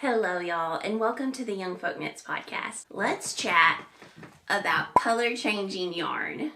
Hello y'all, and welcome to the Young Folk Knits podcast. Let's chat about color changing yarn.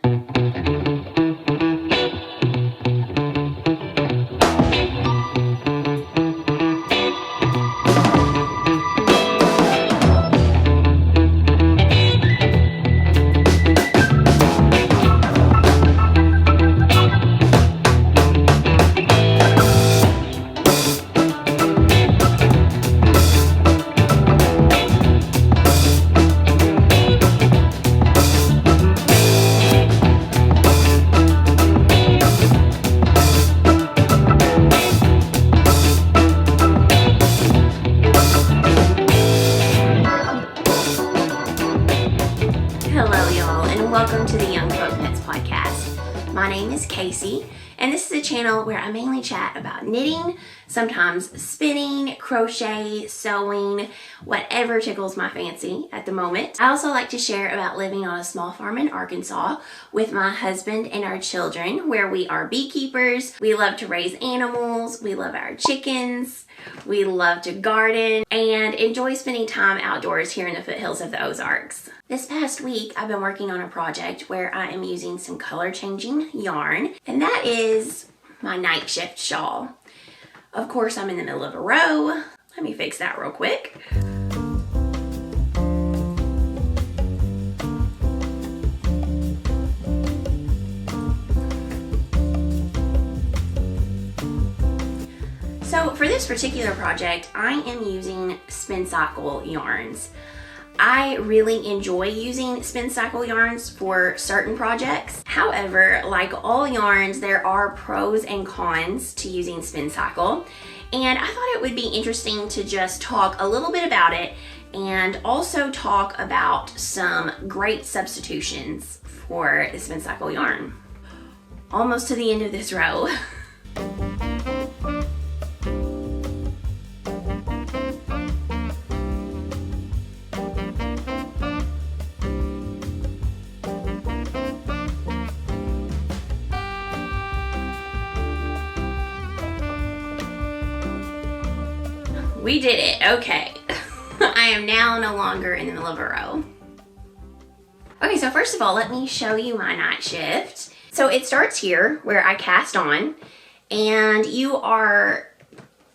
Welcome to the Young Folk Knits podcast. My name is Casey, and this is a channel where I mainly chat about knitting, sometimes spinning, crochet, sewing, whatever tickles my fancy at the moment. I also like to share about living on a small farm in Arkansas with my husband and our children, where we are beekeepers. We love to raise animals, we love our chickens, we love to garden, and enjoy spending time outdoors here in the foothills of the Ozarks. This past week, I've been working on a project where I am using some color changing yarn, and that is my Nightshift shawl. Of course, I'm in the middle of a row. Let me fix that real quick. So for this particular project, I am using Spincycle yarns. I really enjoy using Spincycle yarns for certain projects. However, like all yarns, there are pros and cons to using Spincycle. And I thought it would be interesting to just talk a little bit about it and also talk about some great substitutions for the Spincycle yarn. Almost to the end of this row. We did it, okay. I am now no longer in the middle of a row. Okay, so first of all, let me show you my Nightshift. So it starts here where I cast on, and you are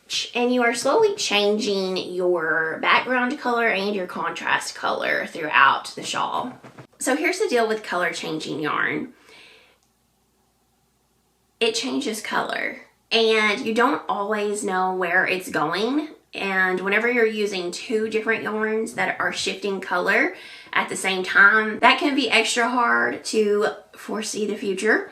slowly changing your background color and your contrast color throughout the shawl. So here's the deal with color changing yarn. It changes color, and you don't always know where it's going. And whenever you're using two different yarns that are shifting color at the same time, that can be extra hard to foresee the future.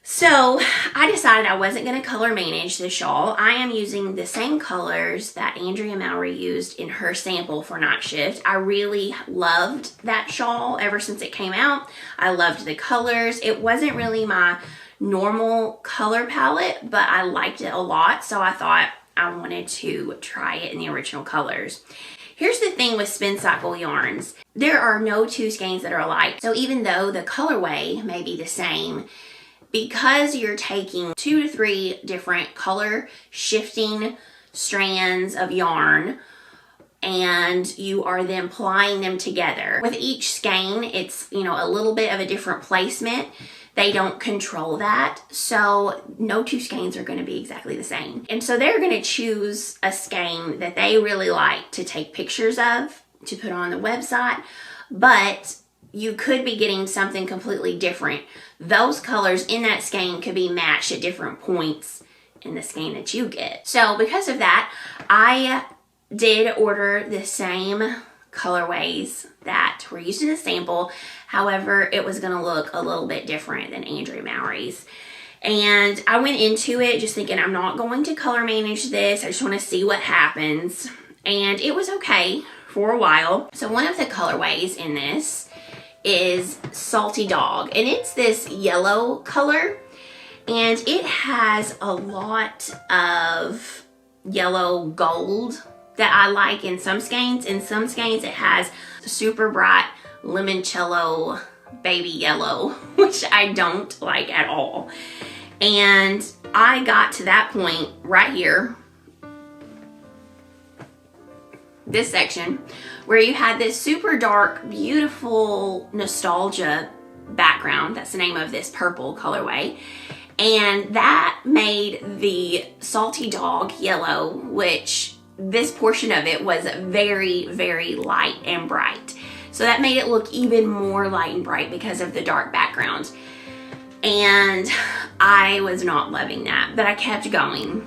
So I decided I wasn't going to color manage the shawl. I am using the same colors that Andrea Mowry used in her sample for Nightshift. I really loved that shawl ever since it came out. I loved the colors. It wasn't really my normal color palette, but I liked it a lot, so I thought I wanted to try it in the original colors. Here's the thing with Spincycle yarns. There are no two skeins that are alike. So even though the colorway may be the same, because you're taking 2 to 3 different color shifting strands of yarn and you are then plying them together. With each skein, it's, a little bit of a different placement. They don't control that, so no two skeins are going to be exactly the same. And so they're going to choose a skein that they really like to take pictures of, to put on the website, but you could be getting something completely different. Those colors in that skein could be matched at different points in the skein that you get. So because of that, I did order the same colorways that were used in the sample. However, it was going to look a little bit different than Andrea Mowry's. And I went into it just thinking I'm not going to color manage this. I just want to see what happens. And it was okay for a while. So one of the colorways in this is Salty Dog. And it's this yellow color. And it has a lot of yellow gold that I like in some skeins. In some skeins, it has super bright limoncello baby yellow, which I don't like at all. And I got to that point right here this section where you had this super dark, beautiful nostalgia background. That's the name of this purple colorway. And that made the salty dog yellow, which this portion of it was very, very light and bright. So that made it look even more light and bright because of the dark background. And I was not loving that, but I kept going.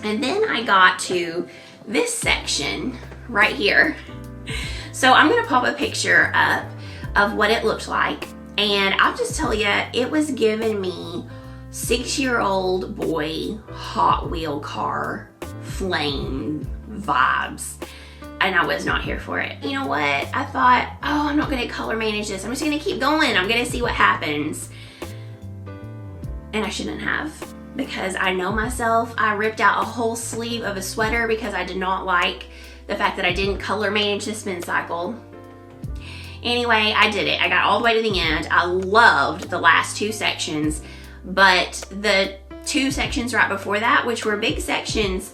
And then I got to this section right here. So I'm gonna pop a picture up of what it looked like. And I'll just tell you, it was giving me 6-year-old boy Hot Wheel car flame vibes. And I was not here for it. You know what? I thought, oh, I'm not gonna color manage this. I'm just gonna keep going. I'm gonna see what happens. And I shouldn't have, because I know myself. I ripped out a whole sleeve of a sweater because I did not like the fact that I didn't color manage the Spincycle. Anyway, I did it. I got all the way to the end. I loved the last 2 sections, but the 2 sections right before that, which were big sections,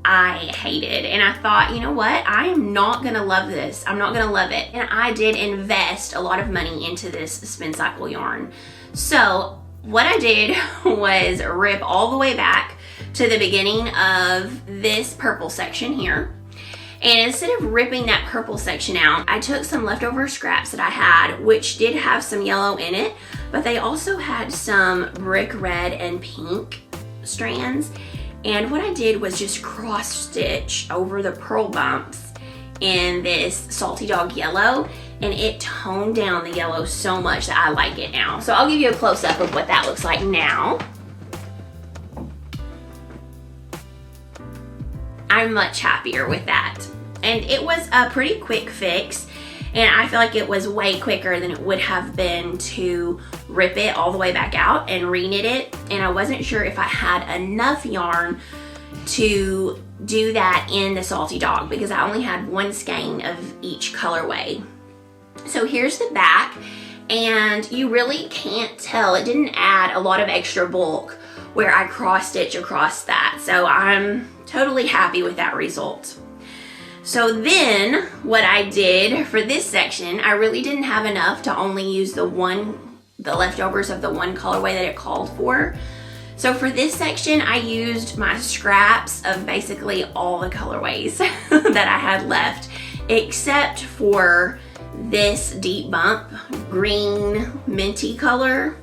I hated. And I thought, you know what? I am not gonna love this. I'm not gonna love it. And I did invest a lot of money into this Spincycle yarn. So what I did was rip all the way back to the beginning of this purple section here. And instead of ripping that purple section out, I took some leftover scraps that I had, which did have some yellow in it, but they also had some brick red and pink strands. And what I did was just cross stitch over the purl bumps in this salty dog yellow, and it toned down the yellow so much that I like it now. So I'll give you a close-up of what that looks like now. I'm much happier with that. And it was a pretty quick fix, and I feel like it was way quicker than it would have been to rip it all the way back out and reknit it. And I wasn't sure if I had enough yarn to do that in the salty dog because I only had 1 skein of each colorway. So here's the back, and you really can't tell. It didn't add a lot of extra bulk where I cross stitch across that. So I'm totally happy with that result. So then what I did for this section, I really didn't have enough to only use the leftovers of the 1 colorway that it called for. So for this section, I used my scraps of basically all the colorways that I had left, except for this deep bump green minty color.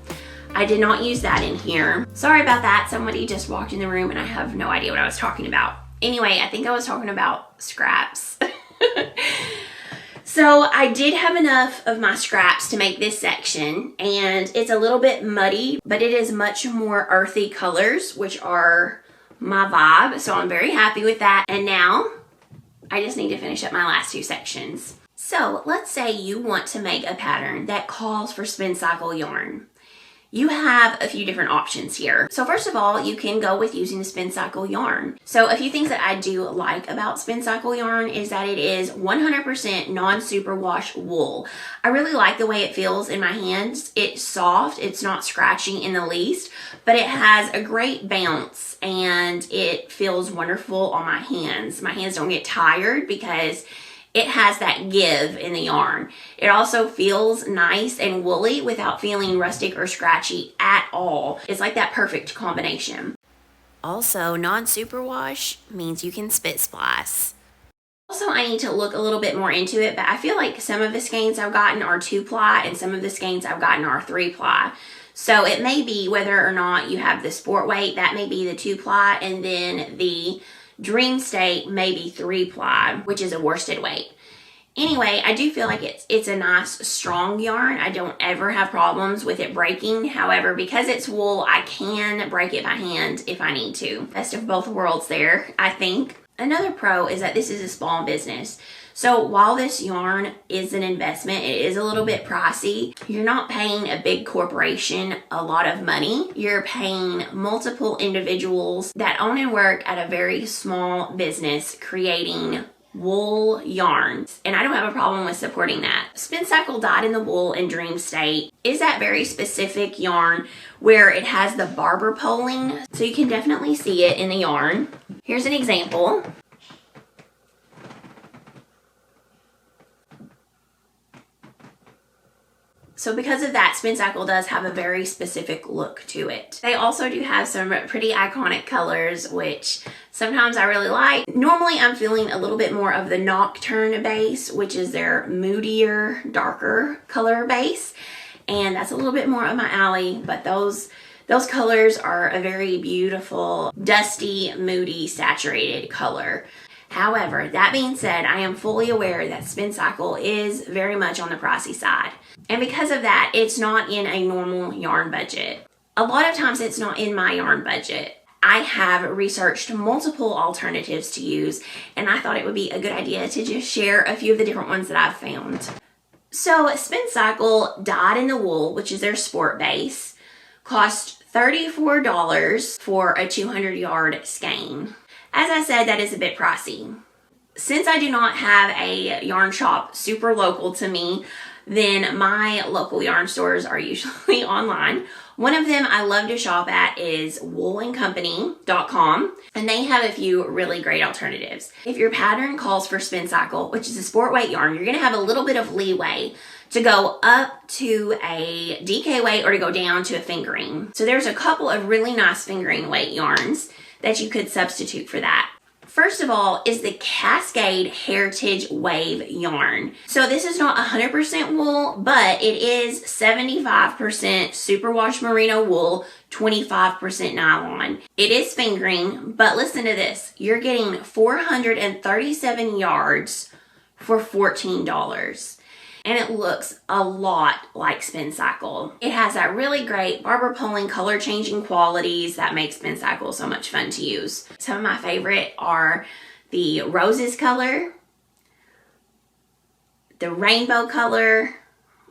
I did not use that in here. Sorry about that. Somebody just walked in the room and I have no idea what I was talking about. Anyway, I think I was talking about scraps. So I did have enough of my scraps to make this section, and it's a little bit muddy, but it is much more earthy colors, which are my vibe. So I'm very happy with that. And now I just need to finish up my last 2 sections. So let's say you want to make a pattern that calls for Spincycle yarn. You have a few different options here. So first of all, you can go with using the Spincycle yarn. So a few things that I do like about Spincycle yarn is that it is 100% non-superwash wool. I really like the way it feels in my hands. It's soft, it's not scratchy in the least, but it has a great bounce and it feels wonderful on my hands. My hands don't get tired because it has that give in the yarn. It also feels nice and woolly without feeling rustic or scratchy at all. It's like that perfect combination. Also, non-superwash means you can spit splice. Also, I need to look a little bit more into it, but I feel like some of the skeins I've gotten are 2-ply and some of the skeins I've gotten are 3-ply. So it may be whether or not you have the sport weight, that may be the 2-ply, and then the Dreamstate may be 3-ply, which is a worsted weight. Anyway, I do feel like it's a nice strong yarn. I don't ever have problems with it breaking. However, because it's wool, I can break it by hand if I need to. Best of both worlds there, I think. Another pro is that this is a small business. So while this yarn is an investment, it is a little bit pricey. You're not paying a big corporation a lot of money. You're paying multiple individuals that own and work at a very small business creating wool yarns, and I don't have a problem with supporting that. Spincycle dyed in the wool in Dreamstate is that very specific yarn where it has the barber poling, so you can definitely see it in the yarn. Here's an example. So because of that, Spincycle does have a very specific look to it. They also do have some pretty iconic colors, which sometimes I really like. Normally I'm feeling a little bit more of the Nocturne base, which is their moodier, darker color base. And that's a little bit more of my alley, but those colors are a very beautiful, dusty, moody, saturated color. However, that being said, I am fully aware that Spincycle is very much on the pricey side. And because of that, it's not in a normal yarn budget. A lot of times it's not in my yarn budget. I have researched multiple alternatives to use, and I thought it would be a good idea to just share a few of the different ones that I've found. So Spincycle Dyed in the Wool, which is their sport base, cost $34 for a 200 yard skein. As I said, that is a bit pricey. Since I do not have a yarn shop super local to me, then my local yarn stores are usually online. One of them I love to shop at is woolencompany.com, and they have a few really great alternatives. If your pattern calls for Spincycle, which is a sport weight yarn, you're going to have a little bit of leeway to go up to a DK weight or to go down to a fingering. So there's a couple of really nice fingering weight yarns that you could substitute for that. First of all is the Cascade Heritage Wave yarn. So this is not 100% wool, but it is 75% superwash merino wool, 25% nylon. It is fingering, but listen to this. You're getting 437 yards for $14. And it looks a lot like Spincycle. It has that really great barber pulling color changing qualities that make Spincycle so much fun to use. Some of my favorite are the roses color, the rainbow color,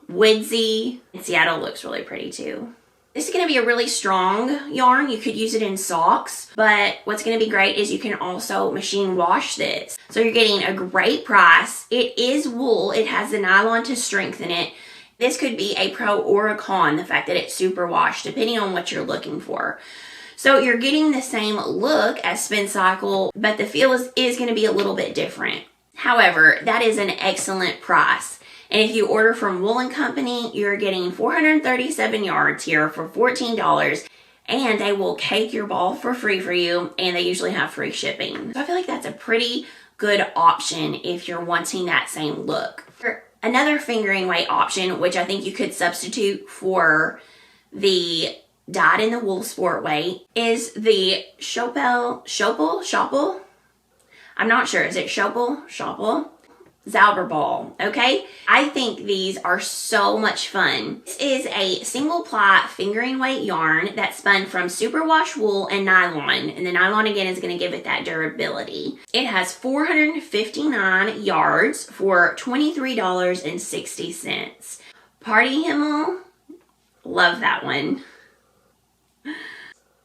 woodsy, and Seattle looks really pretty too. This is going to be a really strong yarn. You could use it in socks, but what's going to be great is you can also machine wash this. So you're getting a great price. It is wool. It has the nylon to strengthen it. This could be a pro or a con, the fact that it's super wash, depending on what you're looking for. So you're getting the same look as Spincycle, but the feel is going to be a little bit different. However, that is an excellent price. And if you order from Woolen Company, you're getting 437 yards here for $14, and they will cake your ball for free for you, and they usually have free shipping. So I feel like that's a pretty good option if you're wanting that same look. Another fingering weight option, which I think you could substitute for the dyed in the wool sport weight, is the Shopelle? I'm not sure. Is it Shopelle? Zabra ball, okay? I think these are so much fun. This is a single ply fingering weight yarn that's spun from superwash wool and nylon, and the nylon again is going to give it that durability. It has 459 yards for $23.60. Party Himmel, love that one.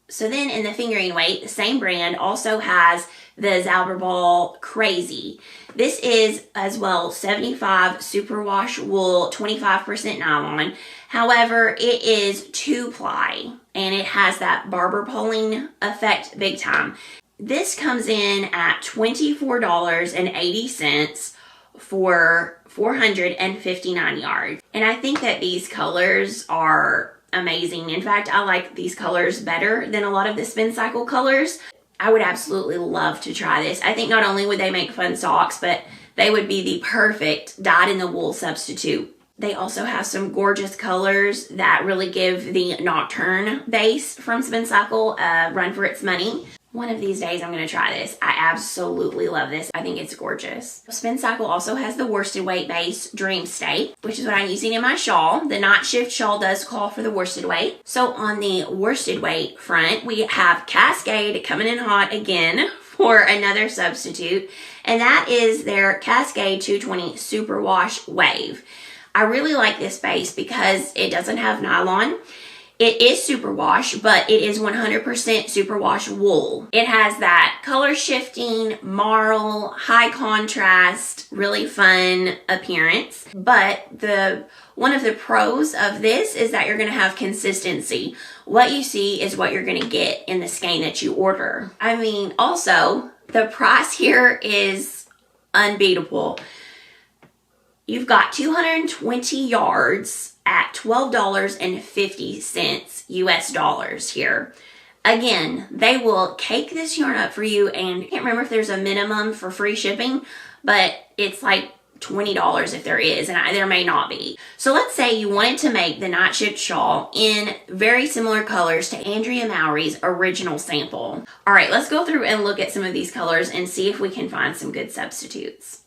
So then in the fingering weight, the same brand also has the Zabra ball Crazy. This is as well 75 superwash wool, 25% nylon. However, it is 2-ply and it has that barber pulling effect big time. This comes in at $24.80 for 459 yards. And I think that these colors are amazing. In fact, I like these colors better than a lot of the Spincycle colors. I would absolutely love to try this. I think not only would they make fun socks, but they would be the perfect dyed in the wool substitute. They also have some gorgeous colors that really give the Nocturne base from Spincycle a run for its money. One of these days I'm going to try this. I absolutely love this. I think it's gorgeous. Spincycle also has the worsted weight base Dreamstate, which is what I'm using in my shawl. The Nightshift shawl does call for the worsted weight. So on the worsted weight front, we have Cascade coming in hot again for another substitute, and that is their Cascade 220 Superwash Wave. I really like this base because it doesn't have nylon. It is superwash, but it is 100% superwash wool. It has that color shifting, marl, high contrast, really fun appearance. But one of the pros of this is that you're going to have consistency. What you see is what you're going to get in the skein that you order. I mean, also, the price here is unbeatable. You've got 220 yards at $12.50 US dollars here. Again, they will cake this yarn up for you, and I can't remember if there's a minimum for free shipping, but it's like $20 if there is, and there may not be. So let's say you wanted to make the Nightshift shawl in very similar colors to Andrea Mowry's original sample. All right, let's go through and look at some of these colors and see if we can find some good substitutes.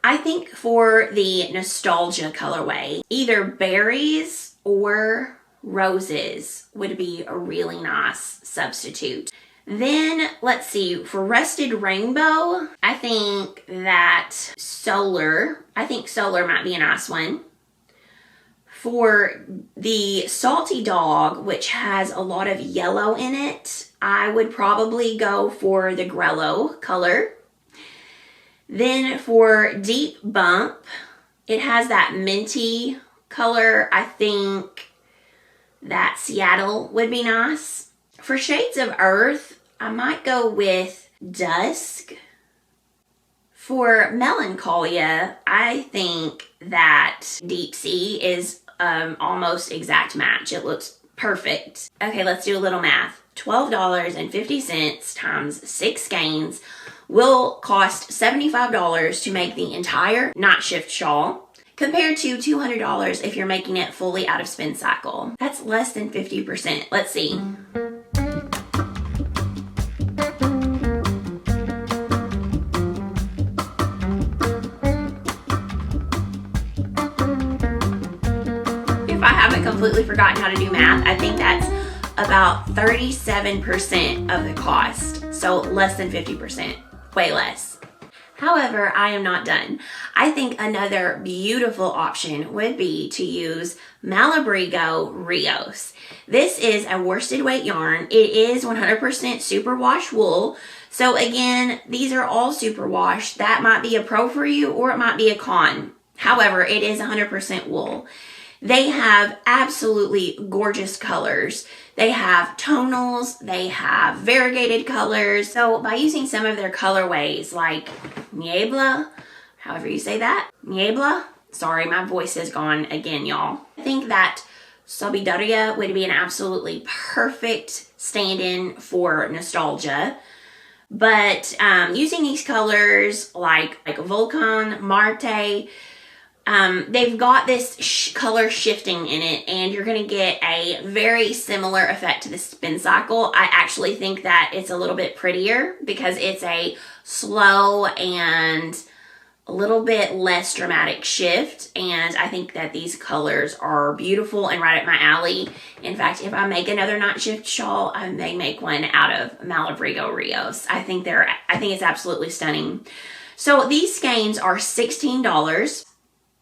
I think for the nostalgia colorway, either berries or roses would be a really nice substitute. Then let's see, for rusted rainbow, I think that solar might be a nice one. For the salty dog, which has a lot of yellow in it, I would probably go for the Grello color. Then for deep bump, it has that minty color. I think that Seattle would be nice. For shades of earth, I might go with dusk. For melancholia, I think that deep sea is almost exact match. It looks perfect. Okay, let's do a little math. $12.50 times 6 skeins will cost $75 to make the entire Nightshift shawl, compared to $200 if you're making it fully out of Spincycle. That's less than 50%. Let's see. If I haven't completely forgotten how to do math, I think that's about 37% of the cost. So less than 50%, way less. However, I am not done. I think another beautiful option would be to use Malabrigo Rios. This is a worsted weight yarn. It is 100% superwash wool. So again, these are all superwash. That might be a pro for you, or it might be a con. However, it is 100% wool. They have absolutely gorgeous colors. They have tonals, they have variegated colors. So by using some of their colorways like Niebla, however you say that, Niebla, sorry, my voice has gone again, y'all. I think that Solidaria would be an absolutely perfect stand-in for nostalgia. But using these colors like Vulcan, Marte, they've got this color shifting in it, and you're going to get a very similar effect to the Spincycle. I actually think that it's a little bit prettier because it's a slow and a little bit less dramatic shift, and I think that these colors are beautiful and right up my alley. In fact, if I make another Nightshift shawl, I may make one out of Malabrigo Rios. I think it's absolutely stunning. So these skeins are $16.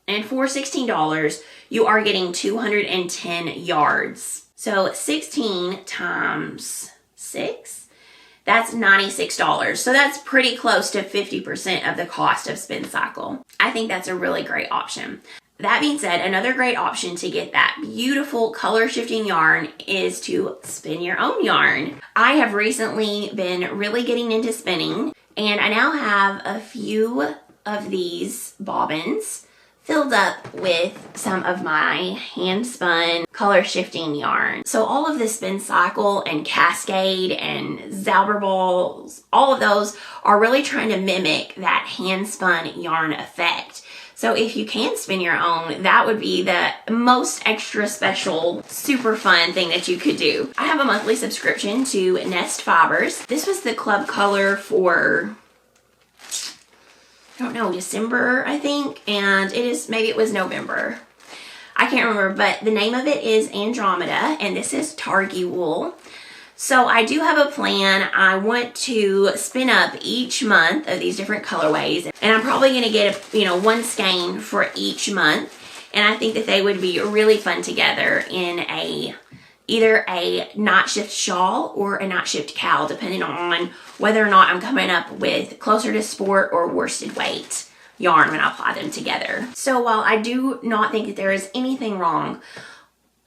And for $16, you are getting 210 yards. So 16 times 6, that's $96. So that's pretty close to 50% of the cost of Spincycle. I think that's a really great option. That being said, another great option to get that beautiful color shifting yarn is to spin your own yarn. I have recently been really getting into spinning, and I now have a few of these bobbins filled up with some of my hand spun color shifting yarn. So all of the Spincycle and Cascade and Zabra balls, all of those are really trying to mimic that hand spun yarn effect. So if you can spin your own, that would be the most extra special, super fun thing that you could do. I have a monthly subscription to Nest Fibers. This was the club color for, I don't know, December, I think, and maybe it was November. I can't remember, but the name of it is Andromeda, and this is Targhee wool. So I do have a plan. I want to spin up each month of these different colorways, and I'm probably going to get one skein for each month, and I think that they would be really fun together in either a Nightshift shawl or a Nightshift cowl, depending on whether or not I'm coming up with closer to sport or worsted weight yarn when I apply them together. So while I do not think that there is anything wrong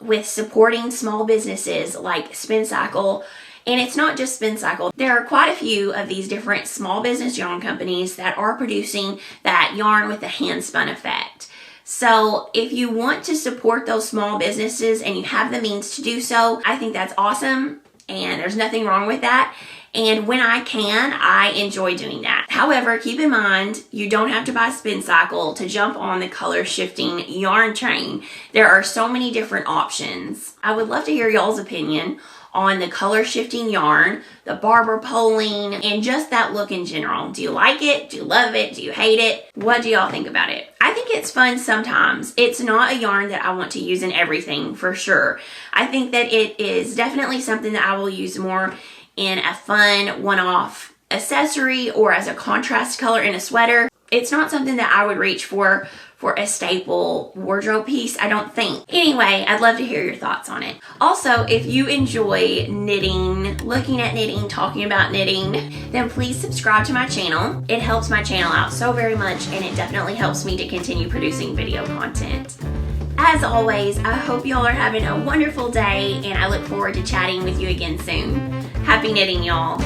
with supporting small businesses like Spincycle, and it's not just Spincycle, there are quite a few of these different small business yarn companies that are producing that yarn with the hand spun effect. So if you want to support those small businesses and you have the means to do so, I think that's awesome, and there's nothing wrong with that. And when I can, I enjoy doing that. However, keep in mind, you don't have to buy Spincycle to jump on the color shifting yarn train. There are so many different options. I would love to hear y'all's opinion on the color shifting yarn, the barber poling, and just that look in general. Do you like it? Do you love it? Do you hate it? What do y'all think about it? I think it's fun sometimes. It's not a yarn that I want to use in everything, for sure. I think that it is definitely something that I will use more in a fun one-off accessory or as a contrast color in a sweater. It's not something that I would reach for a staple wardrobe piece, I don't think. Anyway, I'd love to hear your thoughts on it. Also, if you enjoy knitting, looking at knitting, talking about knitting, then please subscribe to my channel. It helps my channel out so very much, and it definitely helps me to continue producing video content. As always, I hope y'all are having a wonderful day, and I look forward to chatting with you again soon. Happy knitting, y'all.